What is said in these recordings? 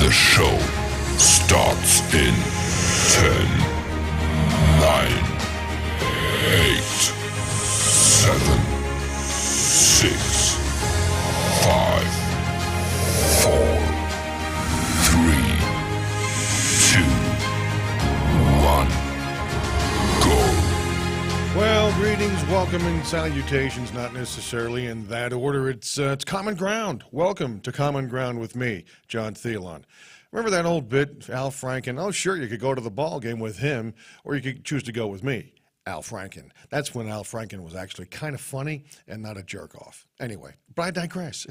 The show starts in 10, 9, 8, 7, 6, 5, 4, 3, 2, 1, go. Well, greetings, welcome, and salutations, not necessarily in that order. It's Common Ground. Welcome to Common Ground with me, John Theillon. Remember that old bit, Al Franken? Oh, sure, you could go to the ball game with him, or you could choose to go with me, Al Franken. That's when Al Franken was actually kind of funny and not a jerk-off. Anyway, but I digress.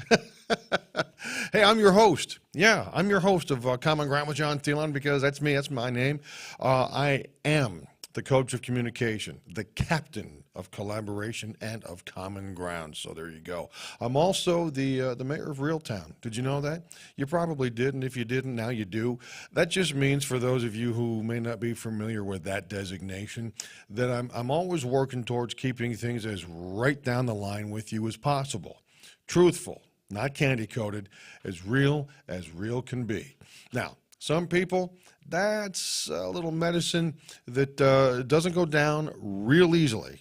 Hey, I'm your host. Yeah, I'm your host of Common Ground with John Theillon because that's me, that's my name. I am the coach of communication, the captain of collaboration and of common ground. So there you go. I'm also the mayor of Reeltown. Did you know that? You probably did, and if you didn't, now you do. That just means, for those of you who may not be familiar with that designation, that I'm always working towards keeping things as right down the line with you as possible. Truthful, not candy-coated, as real can be. Now, some people, that's a little medicine that doesn't go down real easily.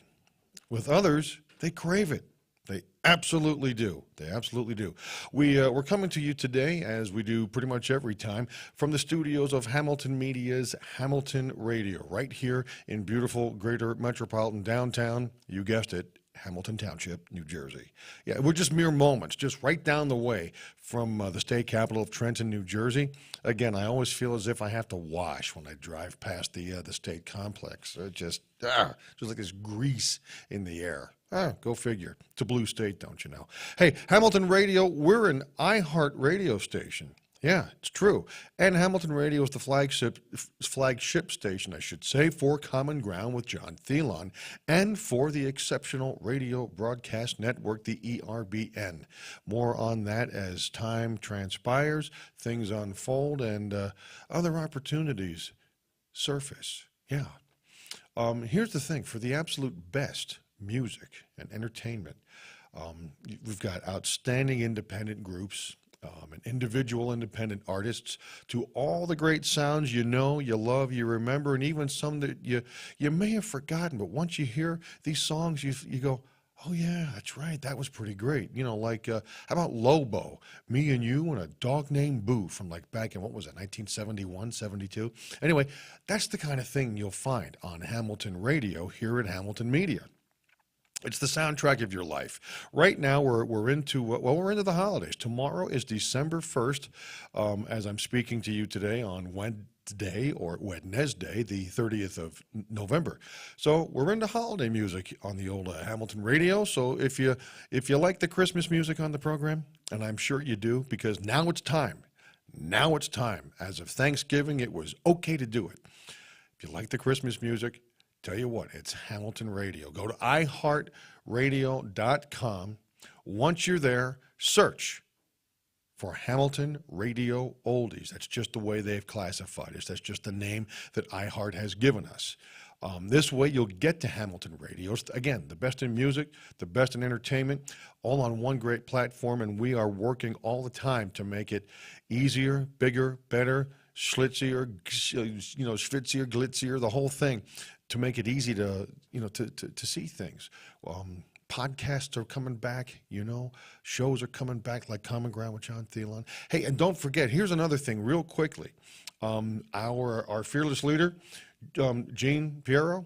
With others, they crave it. They absolutely do. They absolutely do. We're coming to you today, as we do pretty much every time, from the studios of Hamilton Media's Hamilton Radio, right here in beautiful greater metropolitan downtown, you guessed it, Hamilton Township, New Jersey. Yeah, we're just mere moments, just right down the way from the state capital of Trenton, New Jersey. Again, I always feel as if I have to wash when I drive past the state complex. Just like this grease in the air. Go figure. It's a blue state, don't you know? Hey, Hamilton Radio, we're an iHeart radio station. Yeah, it's true. And Hamilton Radio is the flagship station, I should say, for Common Ground with John Theillon and for the Exceptional Radio Broadcast Network, the ERBN. More on that as time transpires, things unfold, and other opportunities surface. Yeah. Here's the thing. For the absolute best music and entertainment, we've got outstanding independent groups, and individual independent artists, to all the great sounds you know, you love, you remember, and even some that you may have forgotten, but once you hear these songs, you go, oh yeah, that's right, that was pretty great. You know, like, how about Lobo, Me and You, and A Dog Named Boo from like back in, what was it, 1971, 72? Anyway, that's the kind of thing you'll find on Hamilton Radio here at Hamilton Media. It's the soundtrack of your life. Right now, we're into the holidays. Tomorrow is December 1st, as I'm speaking to you today on Wednesday, the 30th of November. So we're into holiday music on the old Hamilton Radio. So if you like the Christmas music on the program, and I'm sure you do, because now it's time. Now it's time. As of Thanksgiving, it was okay to do it. If you like the Christmas music, tell you what, it's Hamilton Radio. Go to iHeartRadio.com. Once you're there, search for Hamilton Radio Oldies. That's just the way they've classified us. That's just the name that iHeart has given us. This way, you'll get to Hamilton Radio. Again, the best in music, the best in entertainment, all on one great platform, and we are working all the time to make it easier, bigger, better, schlitzier, schwitzier, glitzier, the whole thing, to make it easy to see things. Podcasts are coming back, shows are coming back like Common Ground with John Theillon. Hey, and don't forget, here's another thing real quickly. Our fearless leader, Gene Piero,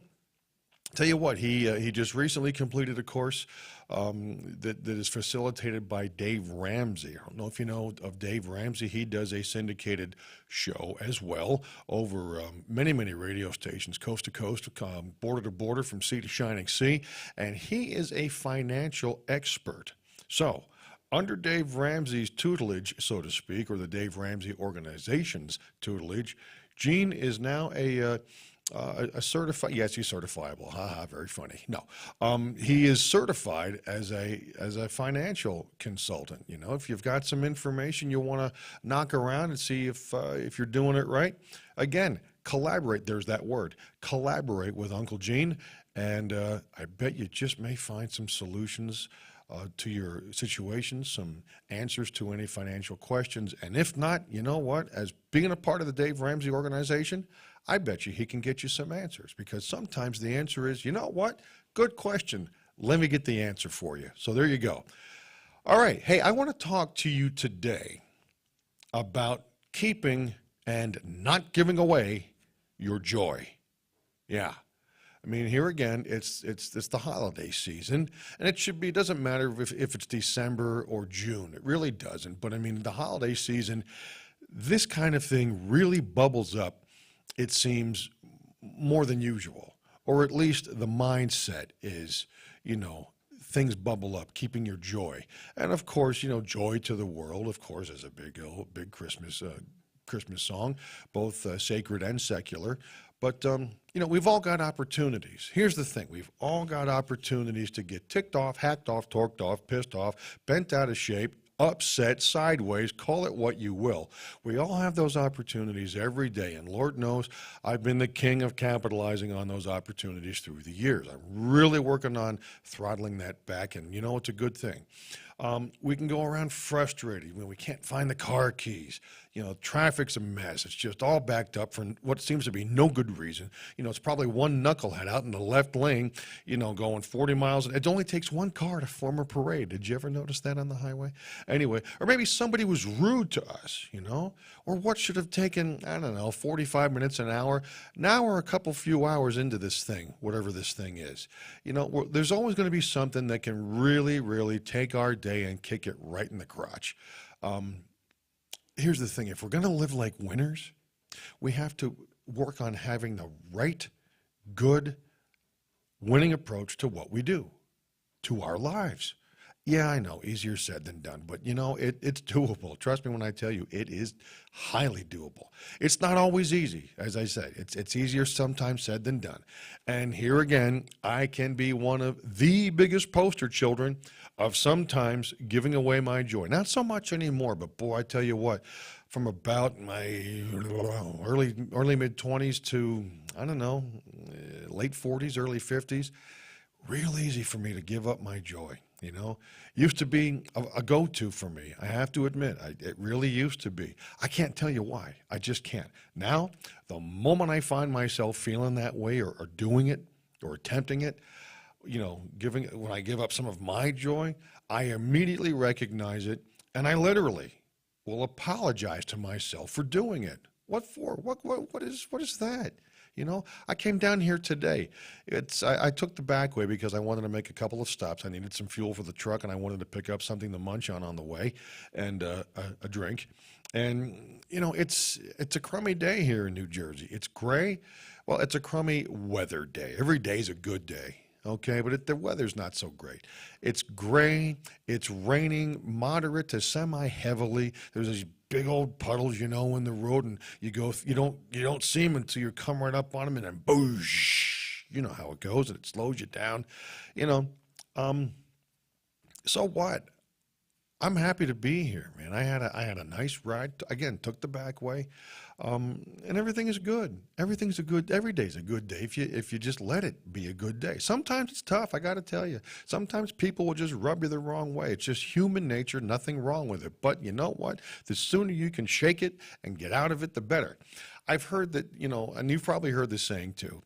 tell you what, he just recently completed a course that is facilitated by Dave Ramsey. I don't know if you know of Dave Ramsey. He does a syndicated show as well over many radio stations, coast to coast, border to border, from sea to shining sea, and he is a financial expert. So, under Dave Ramsey's tutelage, so to speak, or the Dave Ramsey organization's tutelage, Gene is now a certified, yes, he's certifiable. Very funny. No, he is certified as a financial consultant. If you've got some information you want to knock around and see if you're doing it right, again, collaborate. There's that word. Collaborate with Uncle Gene, and I bet you just may find some solutions to your situations, some answers to any financial questions. And if not, you know what? As being a part of the Dave Ramsey organization, I bet you he can get you some answers, because sometimes the answer is, you know what? Good question. Let me get the answer for you. So there you go. All right. Hey, I want to talk to you today about keeping and not giving away your joy. Yeah. I mean, here again, it's the holiday season, and it doesn't matter if it's December or June. It really doesn't. But I mean, the holiday season, this kind of thing really bubbles up, it seems, more than usual. Or at least the mindset is, things bubble up, keeping your joy. And of course, Joy to the World, of course, is a big Christmas song, both sacred and secular. But, we've all got opportunities. Here's the thing. We've all got opportunities to get ticked off, hacked off, torqued off, pissed off, bent out of shape, upset, sideways, call it what you will. We all have those opportunities every day, and Lord knows I've been the king of capitalizing on those opportunities through the years. I'm really working on throttling that back, and it's a good thing. We can go around frustrated when we can't find the car keys. Traffic's a mess. It's just all backed up for what seems to be no good reason. It's probably one knucklehead out in the left lane, going 40 miles. It only takes one car to form a parade. Did you ever notice that on the highway? Anyway, or maybe somebody was rude to us, or what should have taken, 45 minutes, an hour. Now we're a few hours into this thing, whatever this thing is. There's always going to be something that can really, really take our day and kick it right in the crotch. Here's the thing. If we're going to live like winners, we have to work on having the right, good, winning approach to what we do, to our lives. Yeah, I know, easier said than done, but it's doable. Trust me when I tell you, it is highly doable. It's not always easy, as I said. It's easier sometimes said than done. And here again, I can be one of the biggest poster children of sometimes giving away my joy. Not so much anymore, but boy, I tell you what, from about my early mid-20s to, late 40s, early 50s, real easy for me to give up my joy. Used to be a go-to for me. I have to admit, it really used to be. I can't tell you why. I just can't. Now, the moment I find myself feeling that way or doing it or attempting it, when I give up some of my joy, I immediately recognize it, and I literally will apologize to myself for doing it. What for? What is that? I came down here today. I took the back way because I wanted to make a couple of stops. I needed some fuel for the truck, and I wanted to pick up something to munch on the way, and a drink. And it's a crummy day here in New Jersey. It's gray. Well, it's a crummy weather day. Every day's a good day. Okay, but the weather's not so great. It's gray. It's raining, moderate to semi-heavily. There's these big old puddles, in the road, and you don't see them until you come right up on them, and then boosh. You know how it goes, and it slows you down. So what? I'm happy to be here, man. I had a nice ride. Again, took the back way, and everything is good. Every day's a good day if you just let it be a good day. Sometimes it's tough. I got to tell you. Sometimes people will just rub you the wrong way. It's just human nature. Nothing wrong with it. But you know what? The sooner you can shake it and get out of it, the better. I've heard that, and you've probably heard this saying too.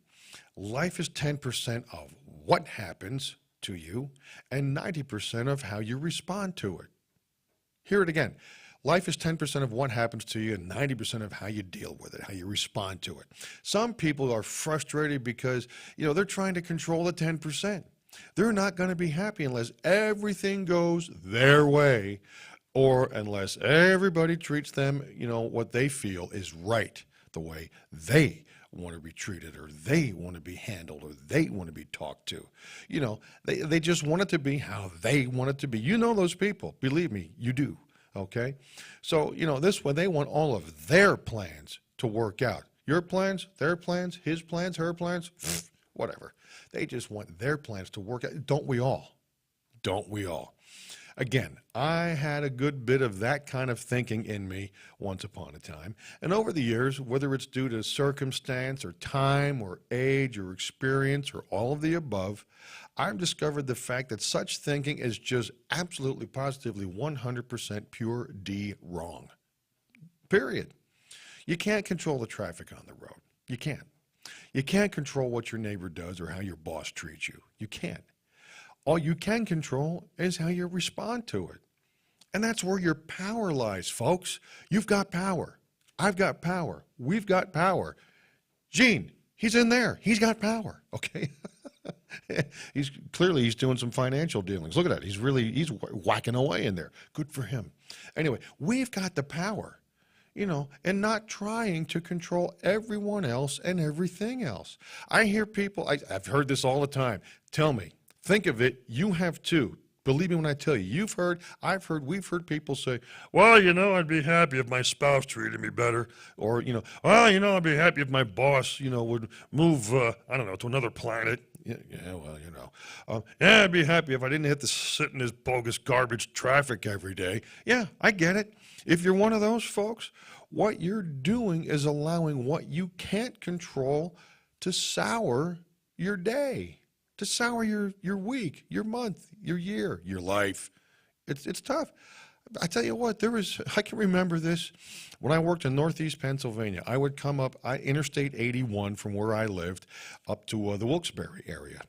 Life is 10% of what happens to you and 90% of how you respond to it. Hear it again. Life is 10% of what happens to you and 90% of how you deal with it, how you respond to it. Some people are frustrated because, they're trying to control the 10%. They're not going to be happy unless everything goes their way or unless everybody treats them, what they feel is right, the way they want to be treated or they want to be handled or they want to be talked to. They just want it to be how they want it to be. Those people. Believe me, you do. Okay? So, this way they want all of their plans to work out. Your plans, their plans, his plans, her plans, whatever. They just want their plans to work out. Don't we all? Don't we all? Again, I had a good bit of that kind of thinking in me once upon a time. And over the years, whether it's due to circumstance or time or age or experience or all of the above, I've discovered the fact that such thinking is just absolutely, positively, 100% pure D wrong. Period. You can't control the traffic on the road. You can't. You can't control what your neighbor does or how your boss treats you. You can't. All you can control is how you respond to it. And that's where your power lies, folks. You've got power. I've got power. We've got power. Gene, he's in there. He's got power, okay? He's doing some financial dealings. Look at that. He's whacking away in there. Good for him. Anyway, we've got the power. And not trying to control everyone else and everything else. I hear people, I've heard this all the time. Tell me, think of it, you have too. Believe me when I tell you, you've heard, I've heard, we've heard people say, well, I'd be happy if my spouse treated me better. Or, I'd be happy if my boss, would move, to another planet. I'd be happy if I didn't have to sit in this bogus garbage traffic every day. Yeah, I get it. If you're one of those folks, what you're doing is allowing what you can't control to sour your day, to sour your week, your month, your year, your life. It's tough. I tell you what, I can remember this when I worked in Northeast Pennsylvania. I would come up Interstate 81 from where I lived up to the Wilkes-Barre area.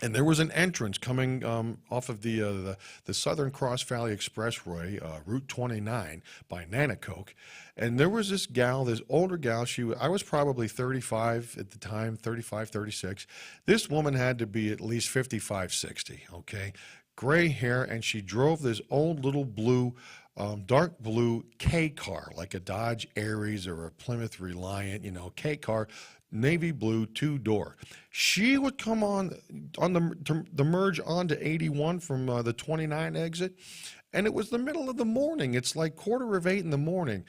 And there was an entrance coming off of the Southern Cross Valley Expressway, Route 29 by Nanacoke. And there was this older gal. I was probably 35 at the time, 35, 36. This woman had to be at least 55, 60, okay? Gray hair, and she drove this old little blue, dark blue K car, like a Dodge Aries or a Plymouth Reliant, K car, navy blue, two-door. She would come on the merge onto 81 from the 29 exit, and it was the middle of the morning. It's like 7:45 in the morning.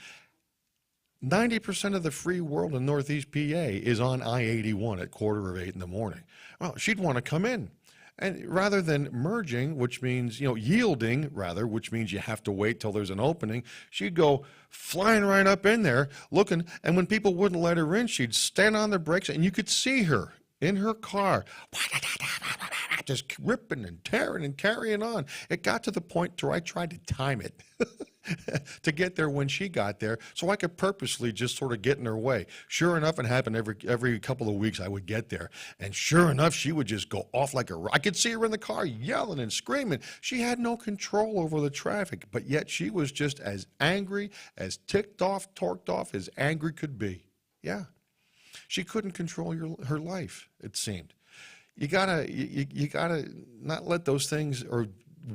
90% of the free world in Northeast PA is on I-81 at 7:45 in the morning. Well, she'd want to come in. And rather than merging, which means, yielding, rather, which means you have to wait till there's an opening, she'd go flying right up in there, looking, and when people wouldn't let her in, she'd stand on the brakes, and you could see her in her car, just ripping and tearing and carrying on. It got to the point where I tried to time it to get there when she got there, so I could purposely just sort of get in her way. Sure enough, it happened every couple of weeks I would get there, and sure enough, she would just go off like I could see her in the car yelling and screaming. She had no control over the traffic, but yet she was just as angry, as ticked off, torqued off as angry could be. Yeah. She couldn't control her life, it seemed. You gotta not let those things, or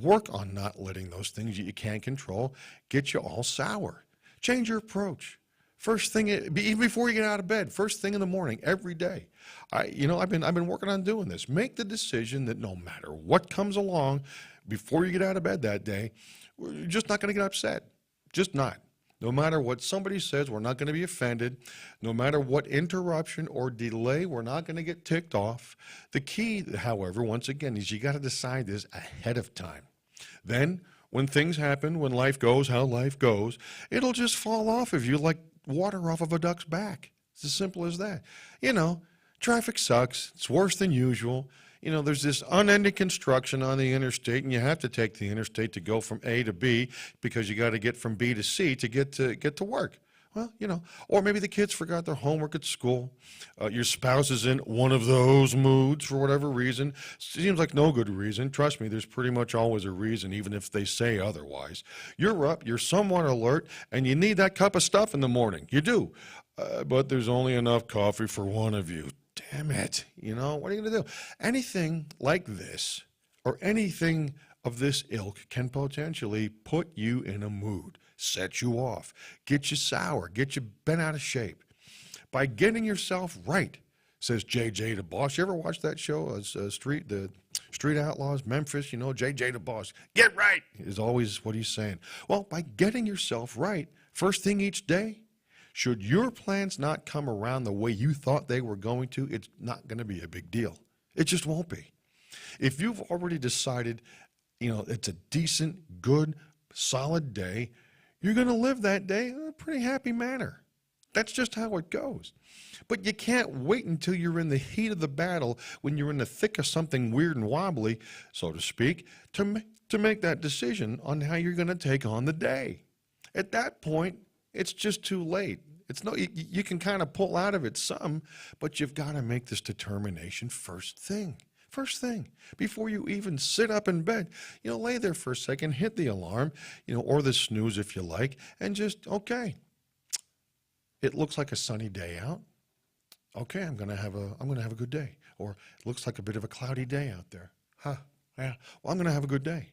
work on not letting those things you can't control get you all sour. Change your approach. First thing, even before you get out of bed, first thing in the morning, every day. I've been working on doing this. Make the decision that no matter what comes along, before you get out of bed that day, you're just not going to get upset. Just not. No matter what somebody says, we're not going to be offended. No matter what interruption or delay, we're not going to get ticked off. The key, however, once again, is you got to decide this ahead of time. Then, when things happen, when life goes how life goes, it'll just fall off of you like water off of a duck's back. It's as simple as that. Traffic sucks. It's worse than usual. There's this unending construction on the interstate, and you have to take the interstate to go from A to B because you got to get from B to C to get to work. Well, or maybe the kids forgot their homework at school. Your spouse is in one of those moods for whatever reason. Seems like no good reason. Trust me, there's pretty much always a reason, even if they say otherwise. You're up, you're somewhat alert, and you need that cup of stuff in the morning. You do. But there's only enough coffee for one of you. Damn it. What are you going to do? Anything like this, or anything of this ilk, can potentially put you in a mood, set you off, get you sour, get you bent out of shape. By getting yourself right, says JJ the Boss. You ever watch that show, the Street Outlaws, Memphis? JJ the Boss. Get right is always what he's saying. Well, by getting yourself right, first thing each day, should your plans not come around the way you thought they were going to, it's not going to be a big deal. It just won't be. If you've already decided it's a decent, good, solid day, you're going to live that day in a pretty happy manner. That's just how it goes. But you can't wait until you're in the heat of the battle, when you're in the thick of something weird and wobbly, so to speak, to make that decision on how you're going to take on the day. At that point, it's just too late. You can kind of pull out of it some, but you've got to make this determination first thing. First thing, before you even sit up in bed, lay there for a second, hit the alarm, or the snooze if you like, and just, okay, it looks like a sunny day out. Okay, I'm gonna have a good day. Or it looks like a bit of a cloudy day out there. Huh? Yeah. Well, I'm gonna have a good day.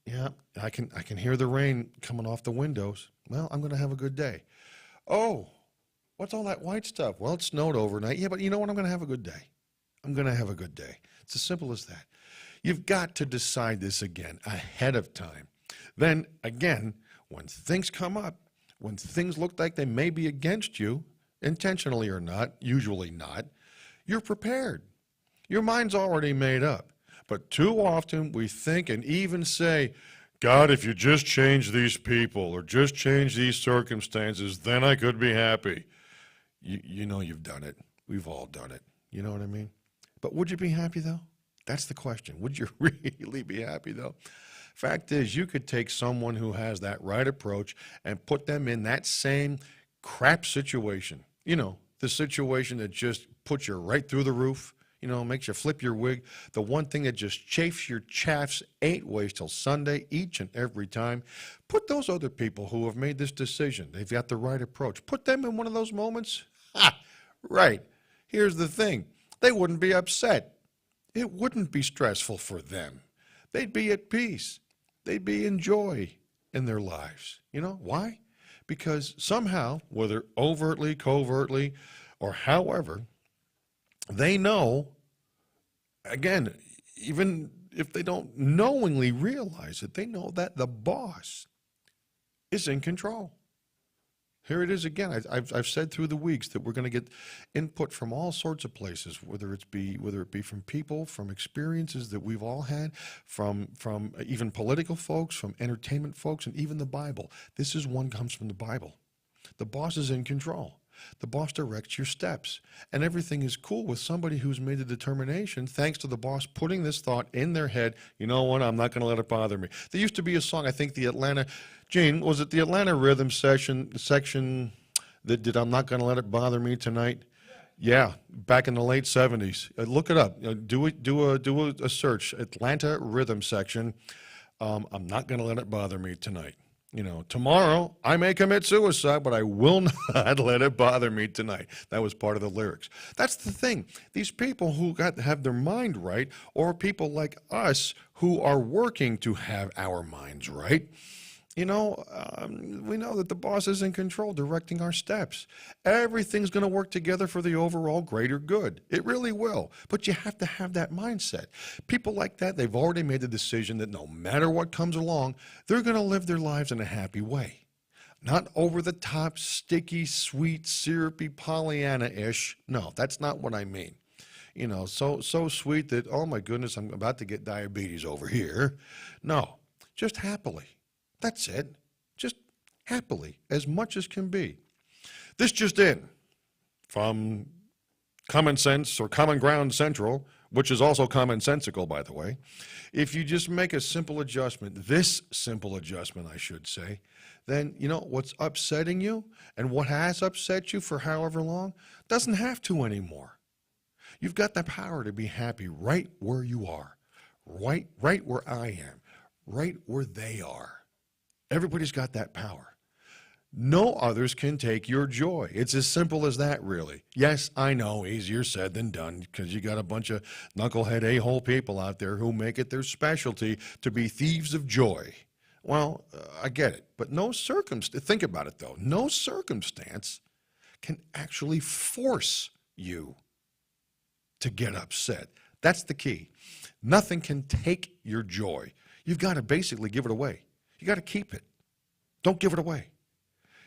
Yeah, I can hear the rain coming off the windows. Well, I'm gonna have a good day. Oh, what's all that white stuff? Well, it snowed overnight. Yeah, but you know what? I'm gonna have a good day. I'm gonna have a good day. It's as simple as that. You've got to decide this again ahead of time. Then again, when things come up, when things look like they may be against you, intentionally or not, usually not, you're prepared. Your mind's already made up. But too often we think and even say, God, if you just change these people or just change these circumstances, then I could be happy. You know you've done it. We've all done it. You know what I mean? But would you be happy, though? That's the question. Would you really be happy, though? Fact is, you could take someone who has that right approach and put them in that same crap situation. The situation that just puts you right through the roof, makes you flip your wig. The one thing that just chafes your chaffs 8 ways till Sunday, each and every time. Put those other people who have made this decision, they've got the right approach, put them in one of those moments. Right. Here's the thing. They wouldn't be upset. It wouldn't be stressful for them. They'd be at peace. They'd be in joy in their lives. Why? Because somehow, whether overtly, covertly, or however, they know, again, even if they don't knowingly realize it, they know that the boss is in control. Here it is again. I've said through the weeks that we're going to get input from all sorts of places, whether it be from people, from experiences that we've all had, from even political folks, from entertainment folks, and even the Bible. This is one comes from the Bible. The boss is in control. The boss directs your steps, and everything is cool with somebody who's made the determination, thanks to the boss putting this thought in their head. You know what? I'm not going to let it bother me. There used to be a song, I think Gene, was it the Atlanta Rhythm section that did I'm Not Going to Let It Bother Me Tonight? Yeah, back in the late 70s. Look it up. Do a search. Atlanta Rhythm section. I'm not going to let it bother me tonight. Tomorrow I may commit suicide, but I will not let it bother me tonight. That was part of the lyrics. That's the thing. These people who got to have their mind right, or people like us who are working to have our minds right, we know that the boss is in control, directing our steps. Everything's going to work together for the overall greater good. It really will. But you have to have that mindset. People like that, they've already made the decision that no matter what comes along, they're going to live their lives in a happy way. Not over the top, sticky, sweet, syrupy, Pollyanna-ish. No, that's not what I mean. So sweet that, oh my goodness, I'm about to get diabetes over here. No, just happily. That's it. Just happily, as much as can be. This just in from Common Sense or Common Ground Central, which is also commonsensical, by the way. If you just make a simple adjustment, this simple adjustment, I should say, then what's upsetting you and what has upset you for however long doesn't have to anymore. You've got the power to be happy right where you are, right where I am, right where they are. Everybody's got that power. No others can take your joy. It's as simple as that, really. Yes, I know, easier said than done, because you got a bunch of knucklehead a-hole people out there who make it their specialty to be thieves of joy. Well, I get it, but think about it, though. No circumstance can actually force you to get upset. That's the key. Nothing can take your joy. You've got to basically give it away. You got to keep it. Don't give it away.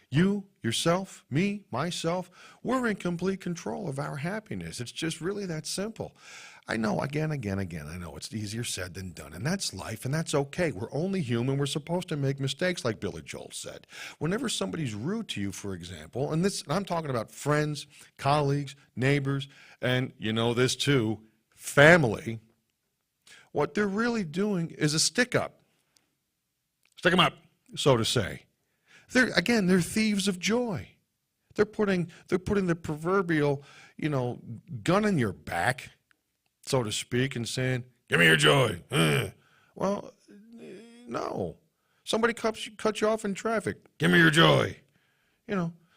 You, yourself, me, myself, we're in complete control of our happiness. It's just really that simple. I know, again, I know it's easier said than done, and that's life, and that's okay. We're only human. We're supposed to make mistakes, like Billy Joel said. Whenever somebody's rude to you, for example, and I'm talking about friends, colleagues, neighbors, and you know this too, family, what they're really doing is a stick-up. Stick 'em up, so to say. They're thieves of joy. They're putting the proverbial, gun in your back, so to speak, and saying, "Give me your joy." Well, no. Somebody cuts you off in traffic. "Give me your joy."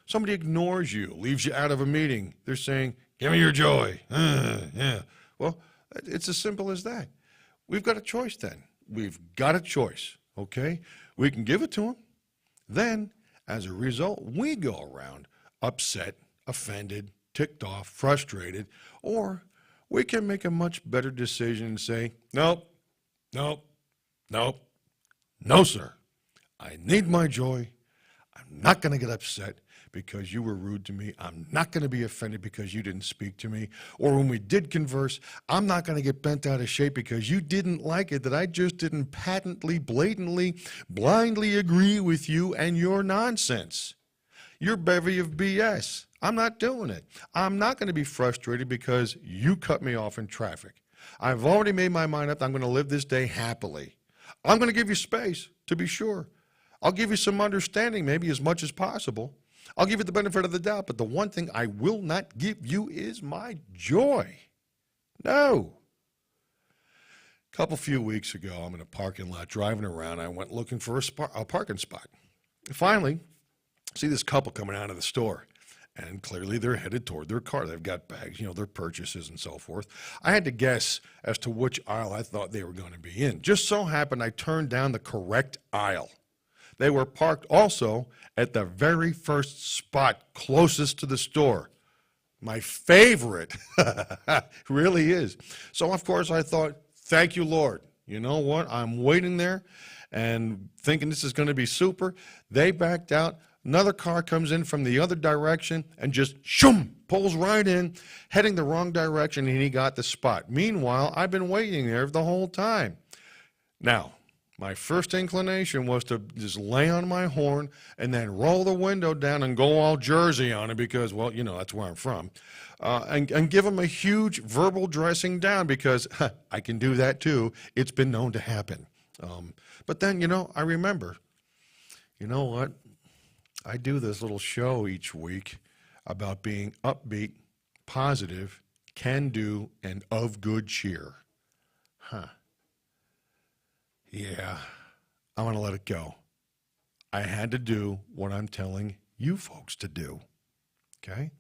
Somebody ignores you, leaves you out of a meeting. They're saying, "Give me your joy." Yeah. Well, it's as simple as that. We've got a choice then. We've got a choice, okay? We can give it to them. Then, as a result, we go around upset, offended, ticked off, frustrated, or we can make a much better decision and say, "Nope, nope, nope, no, sir. I need my joy. I'm not going to get upset because you were rude to me. I'm not going to be offended because you didn't speak to me. Or when we did converse, I'm not going to get bent out of shape because you didn't like it, that I just didn't patently, blatantly, blindly agree with you and your nonsense. Your bevy of BS. I'm not doing it. I'm not going to be frustrated because you cut me off in traffic. I've already made my mind up. I'm going to live this day happily. I'm going to give you space, to be sure. I'll give you some understanding, maybe as much as possible. I'll give you the benefit of the doubt, but the one thing I will not give you is my joy. No. A few weeks ago, I'm in a parking lot driving around. I went looking for a parking spot. Finally, see this couple coming out of the store, and clearly they're headed toward their car. They've got bags, their purchases and so forth. I had to guess as to which aisle I thought they were going to be in. Just so happened I turned down the correct aisle. They were parked also at the very first spot closest to the store. My favorite, really is. So, of course, I thought, thank you, Lord. You know what? I'm waiting there and thinking this is going to be super. They backed out. Another car comes in from the other direction and just shoom, pulls right in, heading the wrong direction, and he got the spot. Meanwhile, I've been waiting there the whole time. Now, my first inclination was to just lay on my horn and then roll the window down and go all Jersey on it because, well, that's where I'm from, and give them a huge verbal dressing down because I can do that too. It's been known to happen. But then, I remember, you know what? I do this little show each week about being upbeat, positive, can-do, and of good cheer. Yeah, I'm going to let it go. I had to do what I'm telling you folks to do, okay?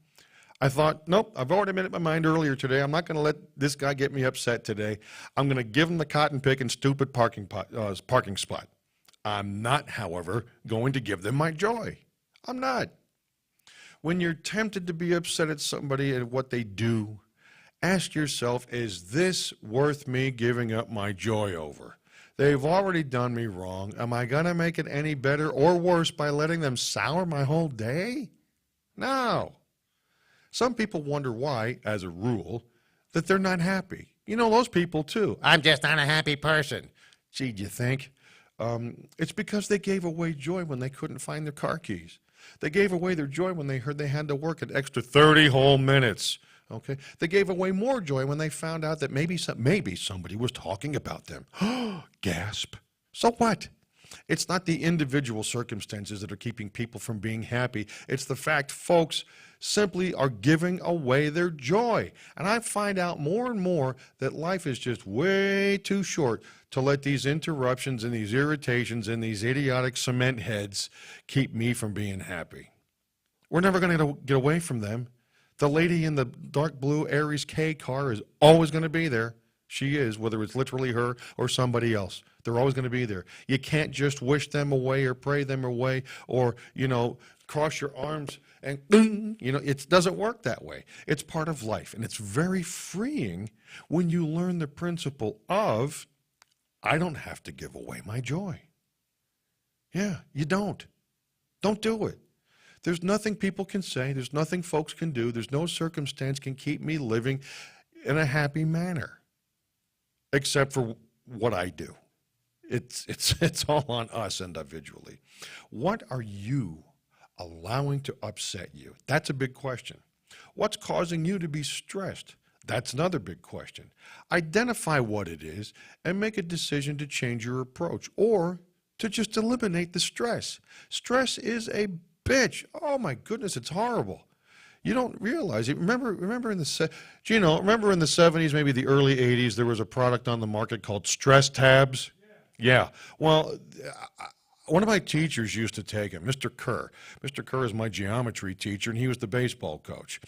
I thought, nope, I've already made up my mind earlier today. I'm not going to let this guy get me upset today. I'm going to give him the cotton-picking, stupid parking spot. I'm not, however, going to give them my joy. I'm not. When you're tempted to be upset at somebody and what they do, ask yourself, is this worth me giving up my joy over? They've already done me wrong. Am I going to make it any better or worse by letting them sour my whole day? No. Some people wonder why, as a rule, that they're not happy. Those people too. I'm just not a happy person. Gee, do you think? It's because they gave away joy when they couldn't find their car keys. They gave away their joy when they heard they had to work an extra 30 whole minutes. Okay, they gave away more joy when they found out that maybe somebody was talking about them. Gasp. So what? It's not the individual circumstances that are keeping people from being happy. It's the fact folks simply are giving away their joy. And I find out more and more that life is just way too short to let these interruptions and these irritations and these idiotic cement heads keep me from being happy. We're never going to get away from them. The lady in the dark blue Aries K car is always going to be there. She is, whether it's literally her or somebody else. They're always going to be there. You can't just wish them away or pray them away or, cross your arms and, it doesn't work that way. It's part of life. And it's very freeing when you learn the principle of, I don't have to give away my joy. Yeah, you don't. Don't do it. There's nothing people can say. There's nothing folks can do. There's no circumstance can keep me living in a happy manner, except for what I do. It's all on us individually. What are you allowing to upset you? That's a big question. What's causing you to be stressed? That's another big question. Identify what it is and make a decision to change your approach or to just eliminate the stress. Stress is a bitch. Oh my goodness, it's horrible. You don't realize it. Remember in the remember in the 70s, maybe the early 80s, there was a product on the market called stress tabs. Yeah. Well, one of my teachers used to take them, Mr. Kerr. Mr. Kerr is my geometry teacher, and he was the baseball coach.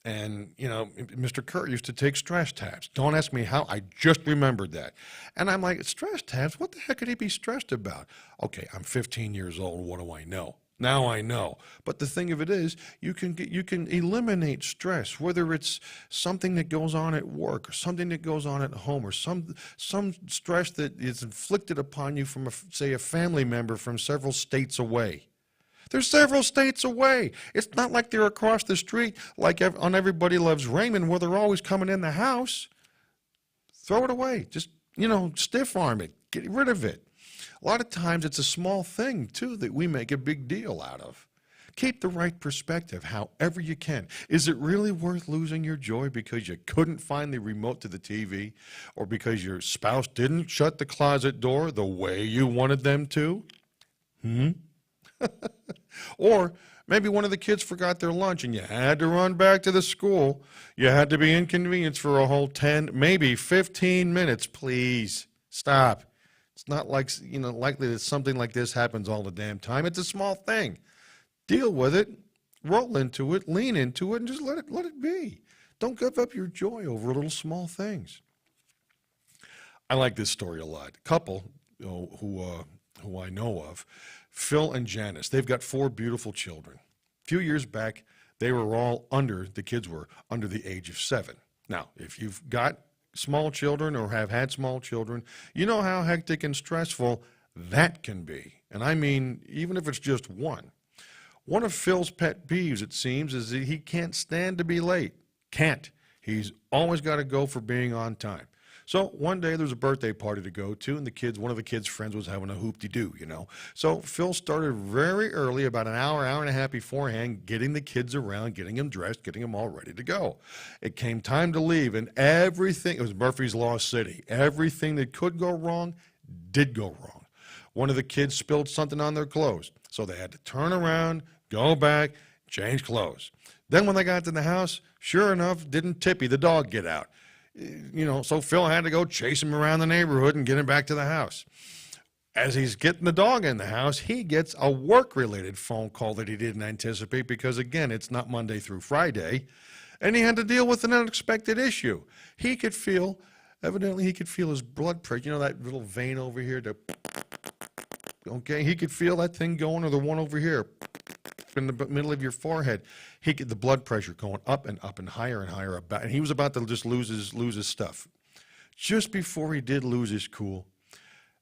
And, Mr. Kerr used to take stress tabs. Don't ask me how. I just remembered that. And I'm like, stress tabs? What the heck could he be stressed about? Okay, I'm 15 years old. What do I know? Now I know. But the thing of it is, you can eliminate stress, whether it's something that goes on at work or something that goes on at home or some stress that is inflicted upon you from, say, a family member from several states away. They're several states away. It's not like they're across the street like on Everybody Loves Raymond where they're always coming in the house. Throw it away. Just, stiff arm it. Get rid of it. A lot of times it's a small thing, too, that we make a big deal out of. Keep the right perspective however you can. Is it really worth losing your joy because you couldn't find the remote to the TV or because your spouse didn't shut the closet door the way you wanted them to? Or maybe one of the kids forgot their lunch and you had to run back to the school. You had to be inconvenienced for a whole 10, maybe 15 minutes. Please stop. It's not like, likely that something like this happens all the damn time. It's a small thing. Deal with it, roll into it, lean into it, and just let it be. Don't give up your joy over little small things. I like this story a lot. A couple who I know of, Phil and Janice, they've got 4 beautiful children. A few years back, the kids were under the age of 7. Now, if you've got small children or have had small children, you know how hectic and stressful that can be. And I mean, even if it's just one. One of Phil's pet peeves, it seems, is that he can't stand to be late. Can't. He's always got to go for being on time. So one day there was a birthday party to go to, and one of the kids' friends was having a hoop-de-doo, So Phil started very early, about an hour and a half beforehand, getting the kids around, getting them dressed, getting them all ready to go. It came time to leave, and it was Murphy's Law City. Everything that could go wrong did go wrong. One of the kids spilled something on their clothes, so they had to turn around, go back, change clothes. Then when they got to the house, sure enough, didn't Tippy, the dog, get out. So Phil had to go chase him around the neighborhood and get him back to the house. As he's getting the dog in the house, he gets a work-related phone call that he didn't anticipate because, again, it's not Monday through Friday, and he had to deal with an unexpected issue. Evidently he could feel his blood pressure, that little vein over here, he could feel that thing going, or the one over here in the middle of your forehead. He could the blood pressure going up and higher and higher, and he was about to just lose his stuff. Just before he did lose his cool,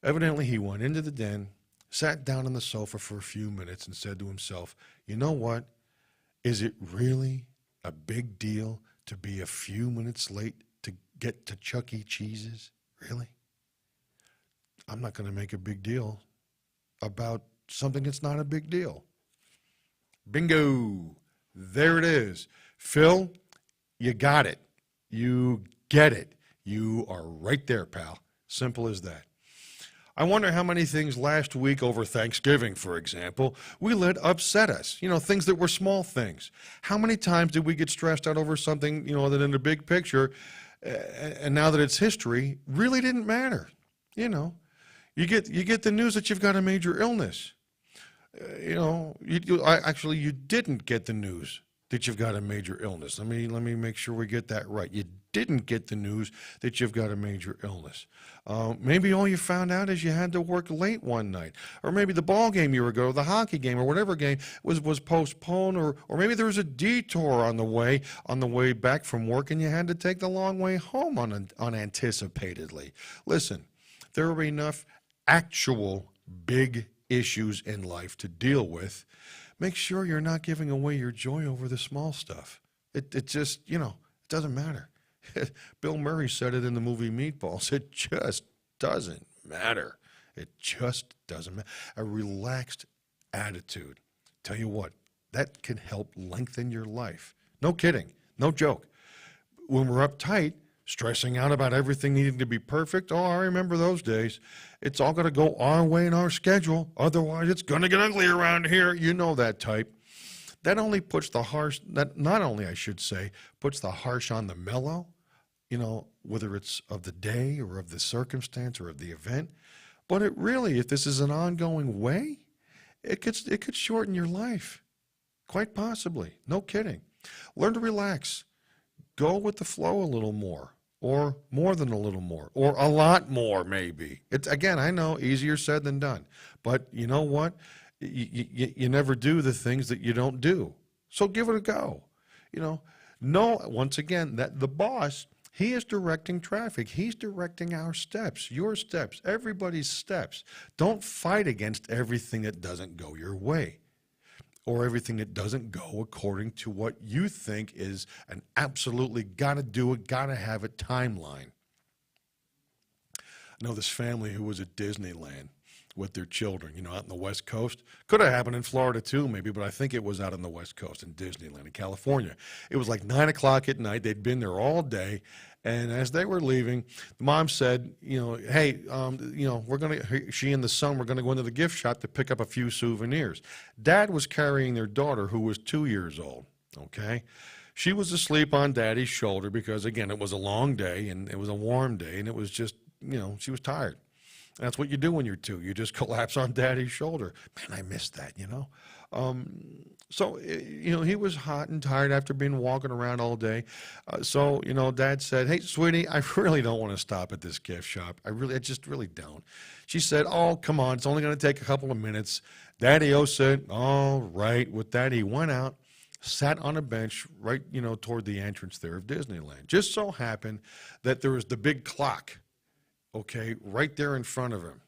evidently he went into the den, sat down on the sofa for a few minutes, and said to himself, "You know what? Is it really a big deal to be a few minutes late to get to Chuck E. Cheese's? Really? I'm not going to make a big deal about something that's not a big deal." Bingo. There it is. Phil, you got it. You get it. You are right there, pal. Simple as that. I wonder how many things last week over Thanksgiving, for example, we let upset us. Things that were small things. How many times did we get stressed out over something, that in the big picture, and now that it's history, really didn't matter? You get the news that you've got a major illness. You didn't get the news that you've got a major illness. Let me make sure we get that right. You didn't get the news that you've got a major illness. Maybe all you found out is you had to work late one night, or maybe the ball game you were going to, the hockey game, or whatever game was postponed, or maybe there was a detour on the way back from work, and you had to take the long way home unanticipatedly. Listen, there are enough actual big issues in life to deal with. Make sure you're not giving away your joy over the small stuff. It just, it doesn't matter. Bill Murray said it in the movie Meatballs. It just doesn't matter. It just doesn't matter. A relaxed attitude. Tell you what, that can help lengthen your life. No kidding. No joke. When we're uptight, stressing out about everything needing to be perfect, oh, I remember those days. It's all going to go our way in our schedule. Otherwise, it's going to get ugly around here. You know that type. That only puts the harsh, that not only, I should say, puts the harsh on the mellow, whether it's of the day or of the circumstance or of the event. But it really, if this is an ongoing way, it could shorten your life. Quite possibly. No kidding. Learn to relax. Go with the flow a little more, or more than a little more, or a lot more maybe. It's, again, I know, easier said than done. But you know what? You never do the things that you don't do. So give it a go. Know, once again, that the boss, he is directing traffic. He's directing our steps, your steps, everybody's steps. Don't fight against everything that doesn't go your way, or everything that doesn't go according to what you think is an absolutely gotta do it, gotta have it timeline. I know this family who was at Disneyland with their children, out in the West Coast. Could have happened in Florida too, maybe, but I think it was out on the West Coast in Disneyland in California. It was like 9 o'clock at night. They'd been there all day. And as they were leaving, the mom said, hey, she and the son were going to go into the gift shop to pick up a few souvenirs. Dad was carrying their daughter, who was 2 years old, okay? She was asleep on Daddy's shoulder because, again, it was a long day and it was a warm day, and it was just, she was tired. That's what you do when you're 2. You just collapse on Daddy's shoulder. Man, I missed that, So, he was hot and tired after being walking around all day. So, Dad said, hey, sweetie, I really don't want to stop at this gift shop. I just really don't. She said, oh, come on, it's only going to take a couple of minutes. Daddy-o said, all right. With that, he went out, sat on a bench right, toward the entrance there of Disneyland. Just so happened that there was the big clock, okay, right there in front of him.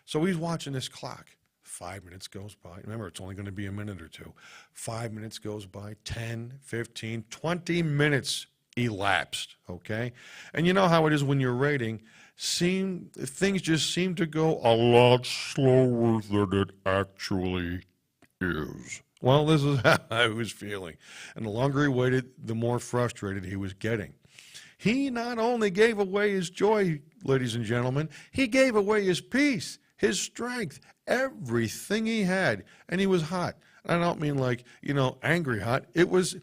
So he's watching this clock. 5 minutes goes by. Remember, it's only going to be a minute or two. 5 minutes goes by, 10, 15, 20 minutes elapsed, okay? And you know how it is when you're rating, things just seem to go a lot slower than it actually is. Well, this is how I was feeling. And the longer he waited, the more frustrated he was getting. He not only gave away his joy, ladies and gentlemen, he gave away his peace, his strength, everything he had. And he was hot. I don't mean like, angry hot. It was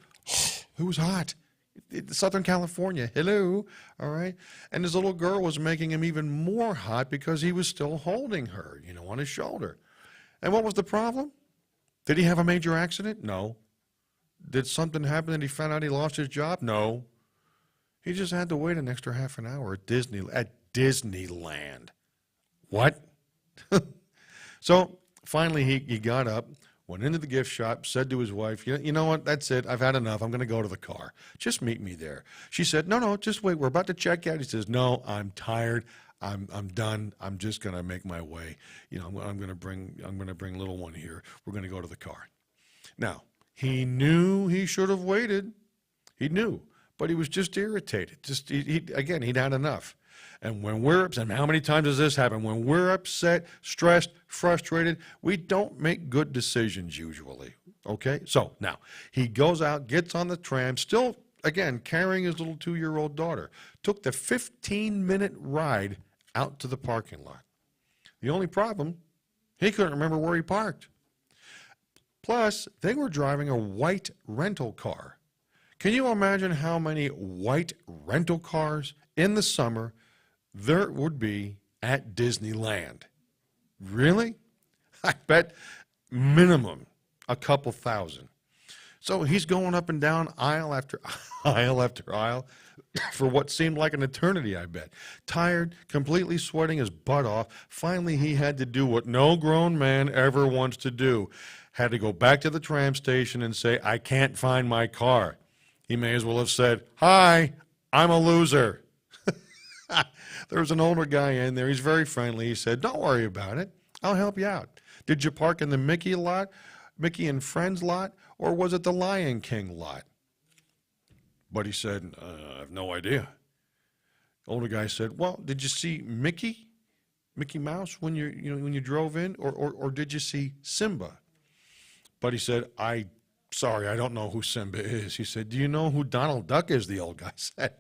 hot. Southern California, hello, all right? And his little girl was making him even more hot because he was still holding her, on his shoulder. And what was the problem? Did he have a major accident? No. Did something happen that he found out he lost his job? No. He just had to wait an extra half an hour at Disneyland. What? So finally he got up, went into the gift shop, said to his wife, you know what, that's it. I've had enough. I'm going to go to the car. Just meet me there. She said, no, just wait. We're about to check out. He says, no, I'm tired. I'm done. I'm just going to make my way. I'm going to bring little one here. We're going to go to the car. Now, he knew he should have waited. He knew. But he was just irritated. He'd had enough. And when we're upset, how many times does this happen? When we're upset, stressed, frustrated, we don't make good decisions usually. Okay? So now he goes out, gets on the tram, still, again, carrying his little 2-year-old daughter. Took the 15-minute ride out to the parking lot. The only problem, he couldn't remember where he parked. Plus, they were driving a white rental car. Can you imagine how many white rental cars in the summer there would be at Disneyland? Really? I bet minimum a couple thousand. So he's going up and down aisle after aisle after aisle for what seemed like an eternity, I bet. Tired, completely sweating his butt off. Finally, he had to do what no grown man ever wants to do. Had to go back to the tram station and say, I can't find my car. He may as well have said, hi, I'm a loser. There was an older guy in there. He's very friendly. He said, don't worry about it. I'll help you out. Did you park in the Mickey lot, Mickey and Friends lot, or was it the Lion King lot? But he said, I have no idea. Older guy said, well, did you see Mickey Mouse when when you drove in, or did you see Simba? But he said, sorry, I don't know who Simba is. He said, do you know who Donald Duck is? The old guy said.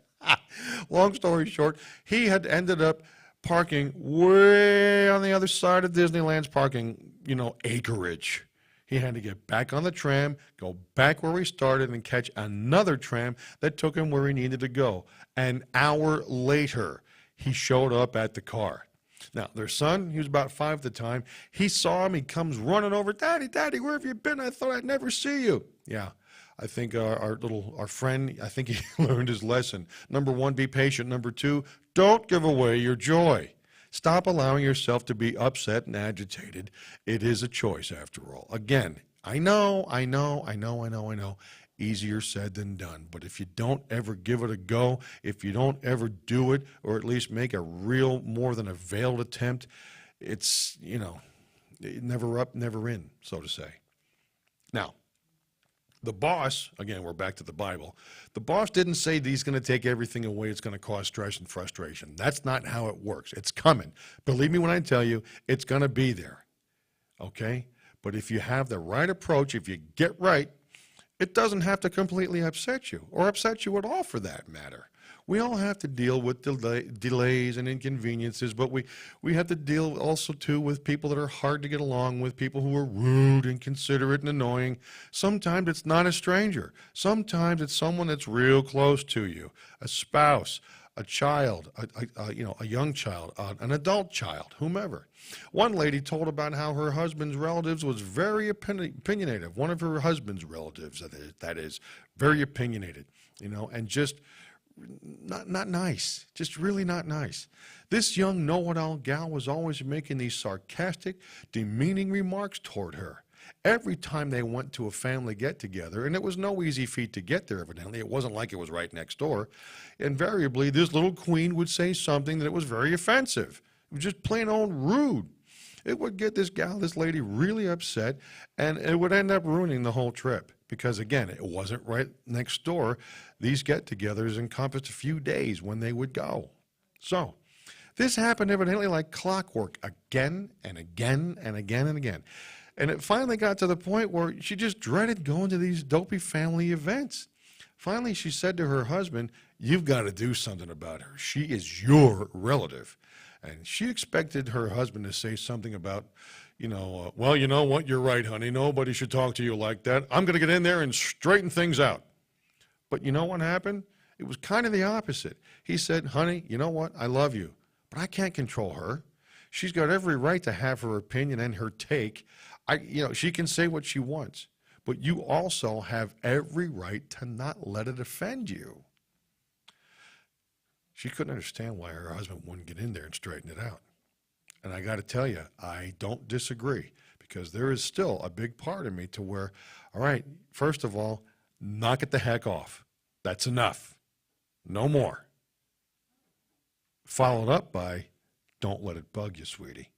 Long story short, he had ended up parking way on the other side of Disneyland's parking, acreage. He had to get back on the tram, go back where he started, and catch another tram that took him where he needed to go. An hour later, he showed up at the car. Now, their son, he was about 5 at the time, he saw him, he comes running over, Daddy, where have you been? I thought I'd never see you. Yeah, I think our friend, I think he learned his lesson. Number 1, be patient. Number 2, don't give away your joy. Stop allowing yourself to be upset and agitated. It is a choice, after all. Again, I know. Easier said than done. But if you don't ever give it a go, if you don't ever do it, or at least make a real, more than a veiled attempt, it's, never up, never in, so to say. Now, the boss, again, we're back to the Bible, the boss didn't say that he's going to take everything away. It's going to cause stress and frustration. That's not how it works. It's coming. Believe me when I tell you, it's going to be there. Okay? But if you have the right approach, if you get right, it doesn't have to completely upset you, or upset you at all for that matter. We all have to deal with delays and inconveniences, but we have to deal also, too, with people that are hard to get along with, people who are rude, inconsiderate, and annoying. Sometimes it's not a stranger. Sometimes it's someone that's real close to you, a spouse, a child, a young child, an adult child, whomever. One lady told about how her husband's relatives was very opinionated. One of her husband's relatives, that is, very opinionated, and just not nice, just really not nice. This young know-it-all gal was always making these sarcastic, demeaning remarks toward her. Every time they went to a family get-together, and it was no easy feat to get there, evidently. It wasn't like it was right next door. Invariably, this little queen would say something that was very offensive. It was just plain old rude. It would get this lady really upset, and it would end up ruining the whole trip. Because, again, it wasn't right next door. These get-togethers encompassed a few days when they would go. So, this happened evidently like clockwork again and again and again and again. And it finally got to the point where she just dreaded going to these dopey family events. Finally, she said to her husband, you've got to do something about her. She is your relative. And she expected her husband to say something about, well, you know what, you're right, honey. Nobody should talk to you like that. I'm going to get in there and straighten things out. But you know what happened? It was kind of the opposite. He said, honey, you know what, I love you, but I can't control her. She's got every right to have her opinion and her take. She can say what she wants, but you also have every right to not let it offend you. She couldn't understand why her husband wouldn't get in there and straighten it out. And I got to tell you, I don't disagree, because there is still a big part of me to where, all right, first of all, knock it the heck off. That's enough. No more. Followed up by, don't let it bug you, sweetie.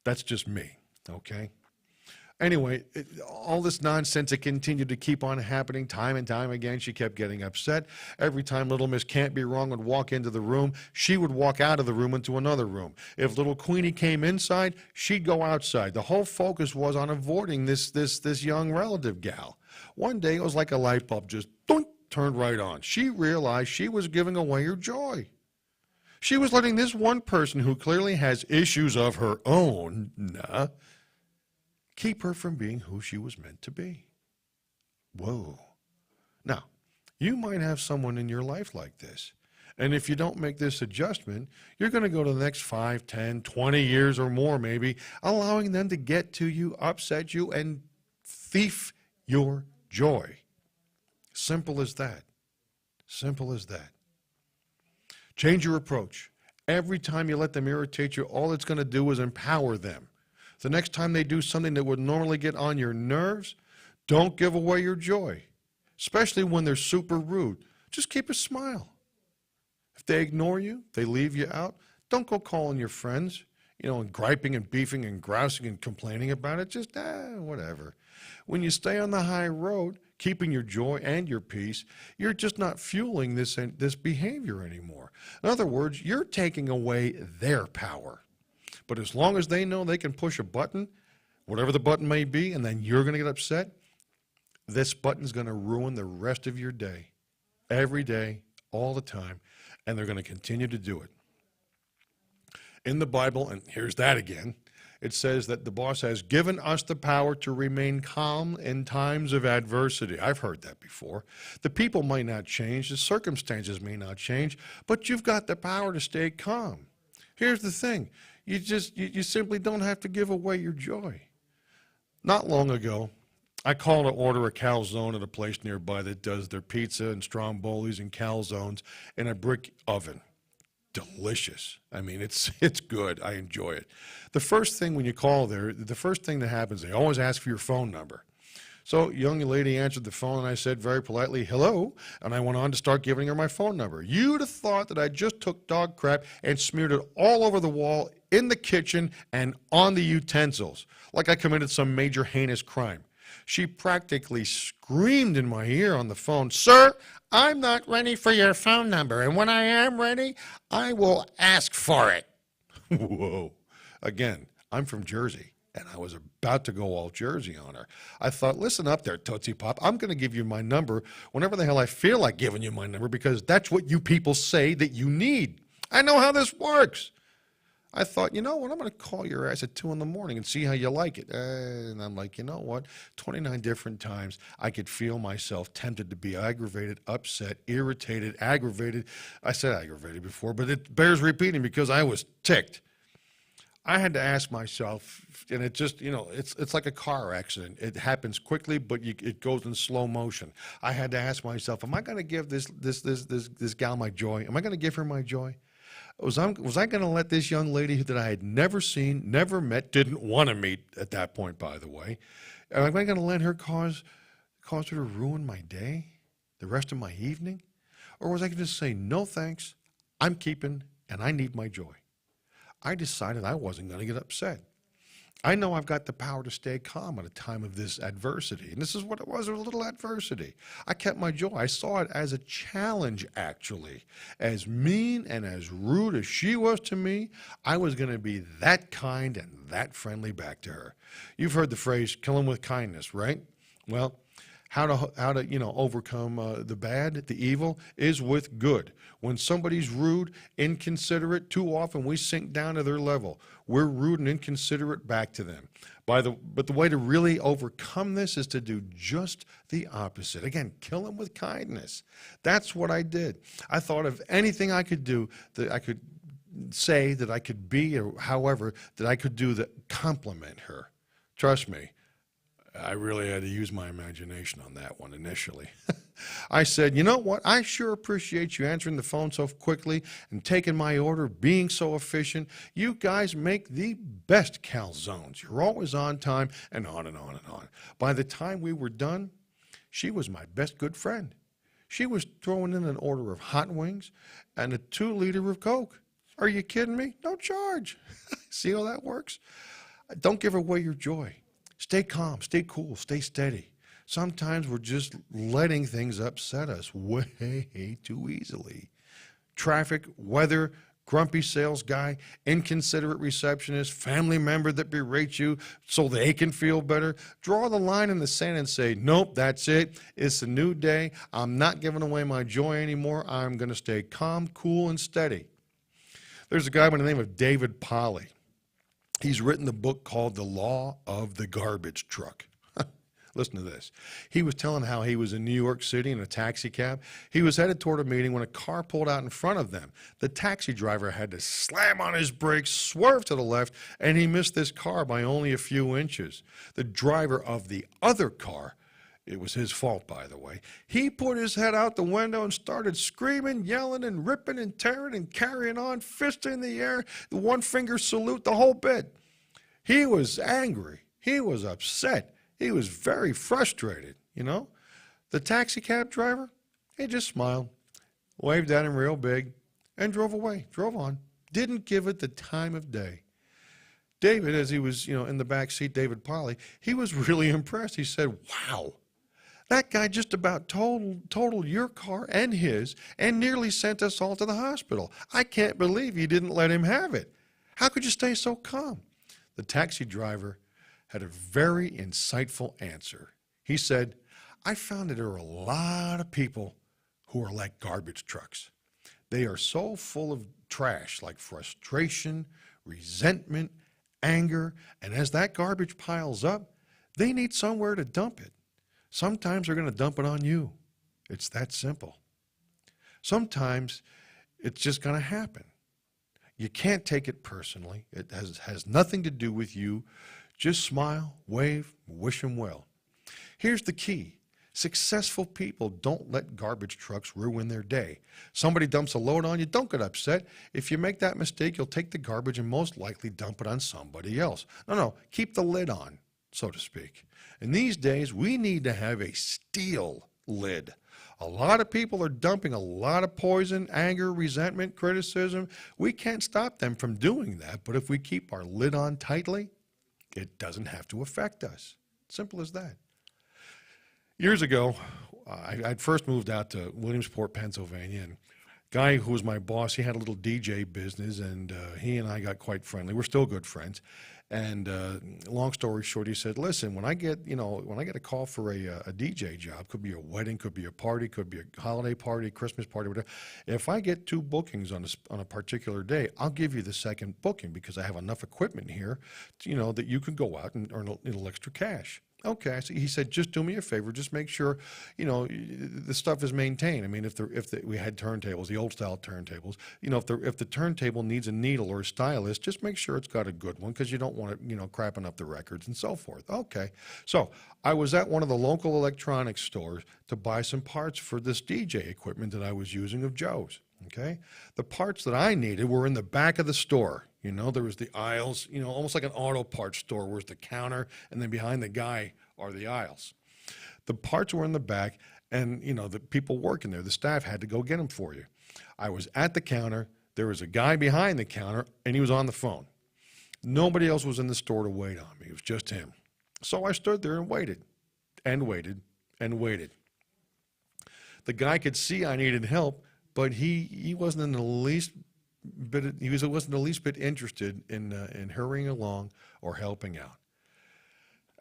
That's just me, okay? Anyway, all this nonsense, it continued to keep on happening time and time again. She kept getting upset. Every time little Miss Can't Be Wrong would walk into the room, she would walk out of the room into another room. If little Queenie came inside, she'd go outside. The whole focus was on avoiding this young relative gal. One day, it was like a light bulb just turned right on. She realized she was giving away her joy. She was letting this one person who clearly has issues of her own, keep her from being who she was meant to be. Whoa. Now, you might have someone in your life like this. And if you don't make this adjustment, you're going to go to the next 5, 10, 20 years or more maybe, allowing them to get to you, upset you, and thief your joy. Simple as that. Simple as that. Change your approach. Every time you let them irritate you, all it's going to do is empower them. The next time they do something that would normally get on your nerves, don't give away your joy, especially when they're super rude. Just keep a smile. If they ignore you, they leave you out, don't go calling your friends, and griping and beefing and grousing and complaining about it. Just, whatever. When you stay on the high road, keeping your joy and your peace, you're just not fueling this behavior anymore. In other words, you're taking away their power. But as long as they know they can push a button, whatever the button may be, and then you're going to get upset, this button's going to ruin the rest of your day, every day, all the time, and they're going to continue to do it. In the Bible, and here's that again, it says that the boss has given us the power to remain calm in times of adversity. I've heard that before. The people might not change, the circumstances may not change, but you've got the power to stay calm. Here's the thing, you simply don't have to give away your joy. Not long ago, I called to order a calzone at a place nearby that does their pizza and strombolis and calzones in a brick oven. Delicious. I mean, it's good. I enjoy it. The first thing when you call there, the first thing that happens, they always ask for your phone number. So young lady answered the phone, and I said very politely, hello, and I went on to start giving her my phone number. You'd have thought that I just took dog crap and smeared it all over the wall, in the kitchen, and on the utensils, like I committed some major heinous crime. She practically screamed in my ear on the phone, sir, I'm not ready for your phone number, and when I am ready, I will ask for it. Whoa. Again, I'm from Jersey, and I was about to go all Jersey on her. I thought, listen up there, Tootsie Pop, I'm going to give you my number whenever the hell I feel like giving you my number, because that's what you people say that you need. I know how this works. I thought, you know what, I'm going to call your ass at 2 in the morning and see how you like it. And I'm like, you know what, 29 different times I could feel myself tempted to be aggravated, upset, irritated, aggravated. I said aggravated before, but it bears repeating because I was ticked. I had to ask myself, and it just, you know, it's like a car accident. It happens quickly, but it goes in slow motion. I had to ask myself, am I going to give this gal my joy? Am I going to give her my joy? Was I going to let this young lady that I had never seen, never met, didn't want to meet at that point, by the way, am I going to let her cause her to ruin my day, the rest of my evening? Or was I going to say, no thanks, I'm keeping, and I need my joy? I decided I wasn't going to get upset. I know I've got the power to stay calm at a time of this adversity. And this is what it was a little adversity. I kept my joy. I saw it as a challenge, actually. As mean and as rude as she was to me, I was going to be that kind and that friendly back to her. You've heard the phrase, kill 'em with kindness, right? Well, how to overcome the bad, the evil, is with good. When somebody's rude, inconsiderate, too often we sink down to their level. We're rude and inconsiderate back to them. But the way to really overcome this is to do just the opposite. Again, kill them with kindness. That's what I did. I thought of anything I could do that I could say, that I could be, or however, that I could do that compliment her. Trust me, I really had to use my imagination on that one initially. I said, you know what? I sure appreciate you answering the phone so quickly and taking my order, being so efficient. You guys make the best calzones. You're always on time, and on and on and on. By the time we were done, she was my best good friend. She was throwing in an order of hot wings and a 2-liter of Coke. Are you kidding me? No charge. See how that works? Don't give away your joy. Stay calm, stay cool, stay steady. Sometimes we're just letting things upset us way too easily. Traffic, weather, grumpy sales guy, inconsiderate receptionist, family member that berates you so they can feel better. Draw the line in the sand and say, nope, that's it. It's a new day. I'm not giving away my joy anymore. I'm going to stay calm, cool, and steady. There's a guy by the name of David Polly. He's written a book called The Law of the Garbage Truck. Listen to this. He was telling how he was in New York City in a taxi cab. He was headed toward a meeting when a car pulled out in front of them. The taxi driver had to slam on his brakes, swerve to the left, and he missed this car by only a few inches. The driver of the other car, it was his fault, by the way, he put his head out the window and started screaming, yelling, and ripping and tearing and carrying on, fist in the air, the one-finger salute, the whole bit. He was angry. He was upset. He was very frustrated, you know. The taxi cab driver, he just smiled, waved at him real big, and drove away, drove on. Didn't give it the time of day. David, as he was, in the back seat, David Polly, he was really impressed. He said, wow, That guy just about totaled your car and his and nearly sent us all to the hospital. I can't believe you didn't let him have it. How could you stay so calm? The taxi driver had a very insightful answer. He said, I found that there are a lot of people who are like garbage trucks. They are so full of trash, like frustration, resentment, anger, and as that garbage piles up, they need somewhere to dump it. Sometimes they're going to dump it on you. It's that simple. Sometimes it's just going to happen. You can't take it personally. It has nothing to do with you. Just smile, wave, wish them well. Here's the key. Successful people don't let garbage trucks ruin their day. Somebody dumps a load on you, don't get upset. If you make that mistake, you'll take the garbage and most likely dump it on somebody else. No, keep the lid on, so to speak. And these days, we need to have a steel lid. A lot of people are dumping a lot of poison, anger, resentment, criticism. We can't stop them from doing that, but if we keep our lid on tightly, it doesn't have to affect us. Simple as that. Years ago, I'd first moved out to Williamsport, Pennsylvania, and a guy who was my boss, he had a little DJ business, and he and I got quite friendly. We're still good friends. And long story short, he said, listen, when I get a call for a DJ job, could be a wedding, could be a party, could be a holiday party, Christmas party, whatever. If I get 2 bookings on a particular day, I'll give you the second booking because I have enough equipment here, that you can go out and earn a little extra cash. Okay, so he said, just do me a favor, just make sure, the stuff is maintained. I mean, if we had turntables, the old style turntables, if the turntable needs a needle or a stylus, just make sure it's got a good one because you don't want it, crapping up the records and so forth. Okay, so I was at one of the local electronics stores to buy some parts for this DJ equipment that I was using of Joe's. Okay, the parts that I needed were in the back of the store. There was the aisles, almost like an auto parts store where's the counter, and then behind the guy are the aisles. The parts were in the back, and, the people working there, the staff had to go get them for you. I was at the counter. There was a guy behind the counter, and he was on the phone. Nobody else was in the store to wait on me. It was just him. So I stood there and waited and waited and waited. The guy could see I needed help, but he wasn't in the least bit. He wasn't the least bit interested in hurrying along or helping out.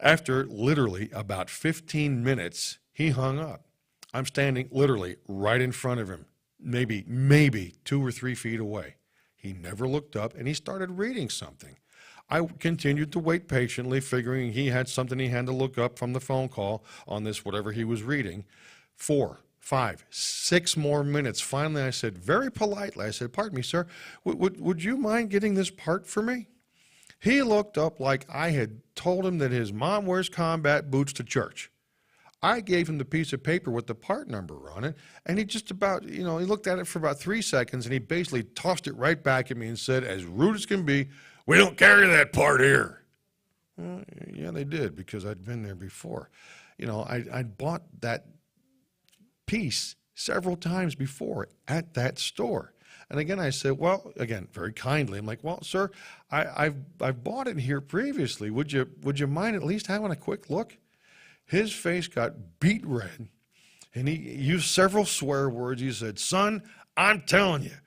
After literally about 15 minutes, he hung up. I'm standing literally right in front of him, maybe 2 or 3 feet away. He never looked up, and he started reading something. I continued to wait patiently, figuring he had something he had to look up from the phone call on this, whatever he was reading. 4, 5, 6 more minutes. Finally, I said, very politely, I said, pardon me, sir, would you mind getting this part for me? He looked up like I had told him that his mom wears combat boots to church. I gave him the piece of paper with the part number on it, and he just about, he looked at it for about 3 seconds, and he basically tossed it right back at me and said, as rude as can be, we don't carry that part here. Well, yeah, they did, because I'd been there before. I'd bought that piece several times before at that store. And again, I said, well, again, very kindly, I'm like, well, sir, I've bought it here previously. Would you mind at least having a quick look? His face got beet red, and he used several swear words. He said, son, I'm telling you,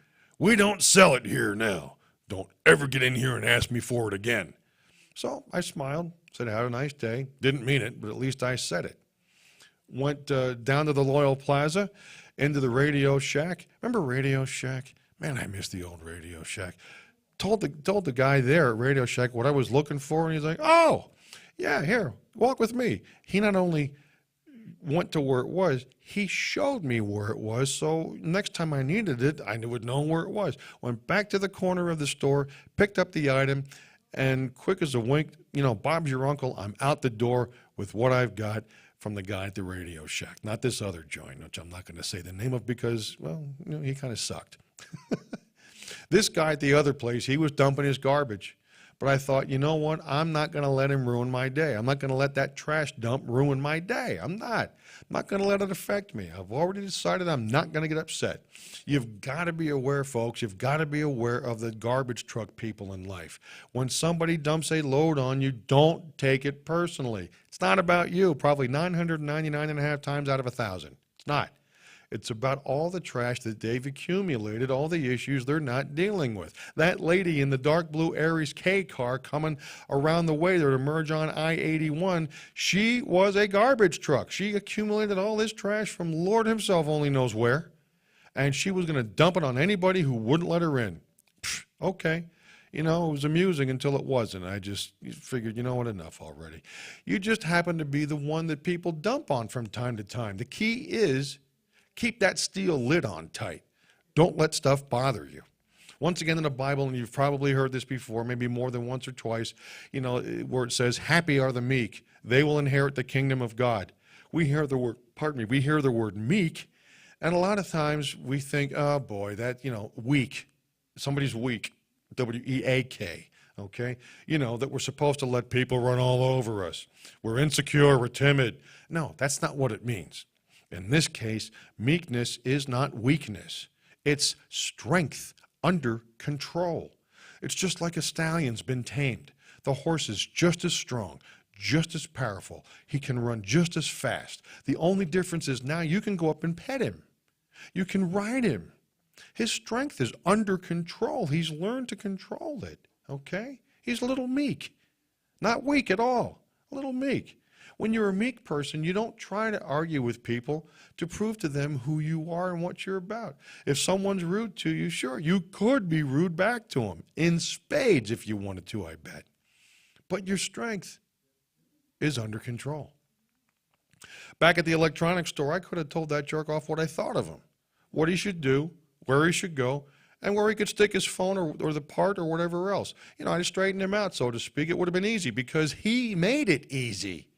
we don't sell it here now. Don't ever get in here and ask me for it again. So I smiled, said, have a nice day. Didn't mean it, but at least I said it. Went down to the Loyal Plaza, into the Radio Shack. Remember Radio Shack? Man, I miss the old Radio Shack. Told the guy there at Radio Shack what I was looking for, and he's like, oh, yeah, here, walk with me. He not only went to where it was, he showed me where it was, so next time I needed it, I would know where it was. Went back to the corner of the store, picked up the item, and quick as a wink, Bob's your uncle, I'm out the door with what I've got from the guy at the Radio Shack. Not this other joint, which I'm not going to say the name of because, well, he kind of sucked. This guy at the other place, he was dumping his garbage. But I thought, you know what? I'm not going to let him ruin my day. I'm not going to let that trash dump ruin my day. I'm not going to let it affect me. I've already decided I'm not going to get upset. You've got to be aware, folks. You've got to be aware of the garbage truck people in life. When somebody dumps a load on you, don't take it personally. It's not about you, probably 999 and a half times out of 1,000. It's not. It's about all the trash that they've accumulated, all the issues they're not dealing with. That lady in the dark blue Aries K car coming around the way there to merge on I-81, she was a garbage truck. She accumulated all this trash from Lord himself only knows where, and she was going to dump it on anybody who wouldn't let her in. Pfft, okay. You know, it was amusing until it wasn't. I just figured, you know what, enough already. You just happen to be the one that people dump on from time to time. The key is keep that steel lid on tight. Don't let stuff bother you. Once again in the Bible, and you've probably heard this before, maybe more than once or twice, you know, where it says, happy are the meek. They will inherit the kingdom of God. We hear the word meek, and a lot of times we think, oh boy, that, you know, weak. Somebody's weak. W-E-A-K. Okay? You know, that we're supposed to let people run all over us. We're insecure, we're timid. No, that's not what it means. In this case, meekness is not weakness. It's strength under control. It's just like a stallion's been tamed. The horse is just as strong, just as powerful. He can run just as fast. The only difference is now you can go up and pet him. You can ride him. His strength is under control. He's learned to control it, okay? He's a little meek. Not weak at all, a little meek. When you're a meek person, you don't try to argue with people to prove to them who you are and what you're about. If someone's rude to you, sure, you could be rude back to them, in spades if you wanted to, I bet. But your strength is under control. Back at the electronics store, I could have told that jerk off what I thought of him, what he should do, where he should go, and where he could stick his phone or the part or whatever else. You know, I just straightened him out, so to speak. It would have been easy because he made it easy.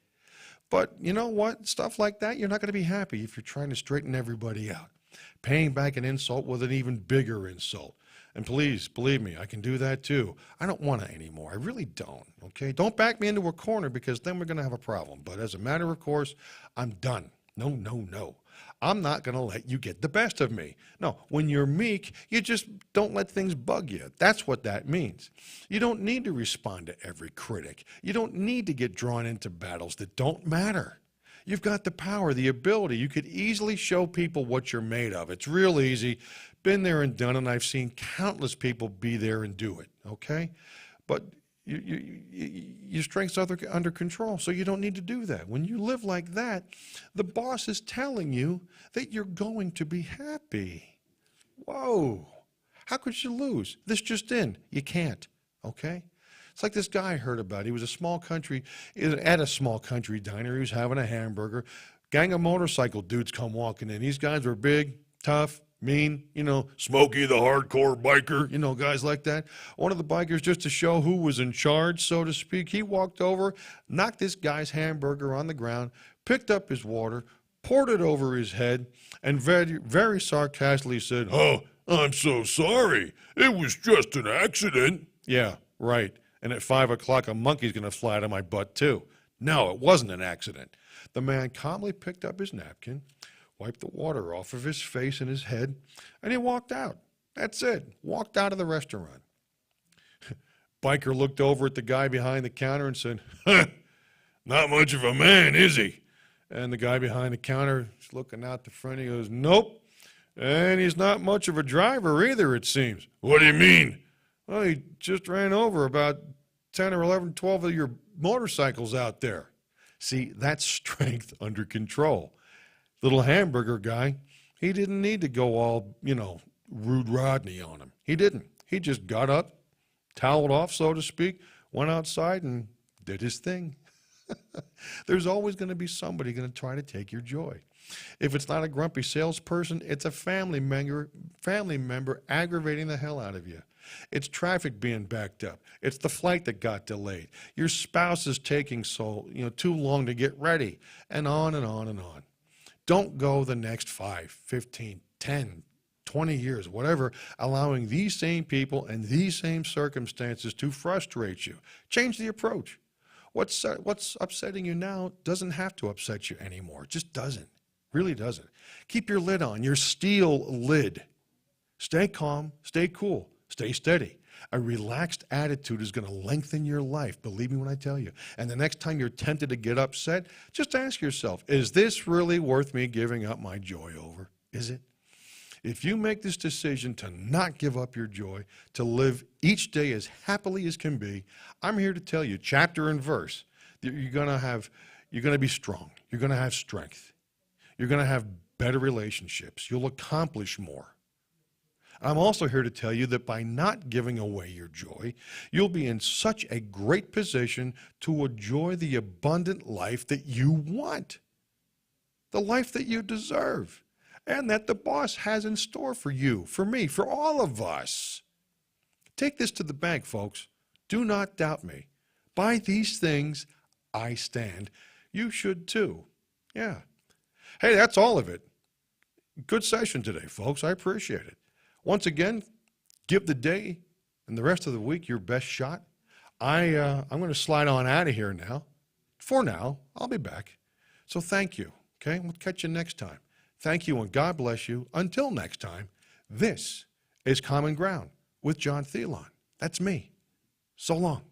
But you know what? Stuff like that, you're not going to be happy if you're trying to straighten everybody out. Paying back an insult with an even bigger insult. And please, believe me, I can do that too. I don't want to anymore. I really don't, okay? Don't back me into a corner because then we're going to have a problem. But as a matter of course, I'm done. No, no, no. I'm not going to let you get the best of me. No, when you're meek, you just don't let things bug you. That's what that means. You don't need to respond to every critic. You don't need to get drawn into battles that don't matter. You've got the power, the ability. You could easily show people what you're made of. It's real easy. Been there and done, and I've seen countless people be there and do it, okay? But your strength's under control, so you don't need to do that. When you live like that, the boss is telling you that you're going to be happy. Whoa. How could you lose? This just in. You can't, okay? It's like this guy I heard about. He was at a small country diner. He was having a hamburger. Gang of motorcycle dudes come walking in. These guys were big, tough, mean, you know, Smokey the hardcore biker, you know, guys like that. One of the bikers, just to show who was in charge, so to speak, he walked over, knocked this guy's hamburger on the ground, picked up his water, poured it over his head, and very, very sarcastically said, "Oh, I'm so sorry. It was just an accident." Yeah, right. And at 5 o'clock, a monkey's going to fly to my butt, too. No, it wasn't an accident. The man calmly picked up his napkin, wiped the water off of his face and his head, and he walked out. That's it. Walked out of the restaurant. Biker looked over at the guy behind the counter and said, "Not much of a man, is he?" And the guy behind the counter is looking out the front. He goes, "Nope. And he's not much of a driver either, it seems." "What do you mean?" "Well, he just ran over about 10 or 11, 12 of your motorcycles out there." See, that's strength under control. Little hamburger guy, he didn't need to go all, you know, Rude Rodney on him. He didn't. He just got up, toweled off, so to speak, went outside and did his thing. There's always going to be somebody going to try to take your joy. If it's not a grumpy salesperson, it's a family member aggravating the hell out of you. It's traffic being backed up. It's the flight that got delayed. Your spouse is taking too long to get ready, and on and on and on. Don't go the next 5, 15, 10, 20 years, whatever, allowing these same people and these same circumstances to frustrate you. Change the approach. What's upsetting you now doesn't have to upset you anymore. It just doesn't. Really doesn't. Keep your lid on, your steel lid. Stay calm, stay cool, stay steady. A relaxed attitude is going to lengthen your life, believe me when I tell you. And the next time you're tempted to get upset, just ask yourself, is this really worth me giving up my joy over? Is it? If you make this decision to not give up your joy, to live each day as happily as can be, I'm here to tell you, chapter and verse, that you're going to be strong. You're going to have strength. You're going to have better relationships. You'll accomplish more. I'm also here to tell you that by not giving away your joy, you'll be in such a great position to enjoy the abundant life that you want, the life that you deserve, and that the boss has in store for you, for me, for all of us. Take this to the bank, folks. Do not doubt me. By these things I stand. You should too. Yeah. Hey, that's all of it. Good session today, folks. I appreciate it. Once again, give the day and the rest of the week your best shot. I'm going to slide on out of here now. For now, I'll be back. So thank you, okay? We'll catch you next time. Thank you and God bless you. Until next time, this is Common Ground with John Theillon. That's me. So long.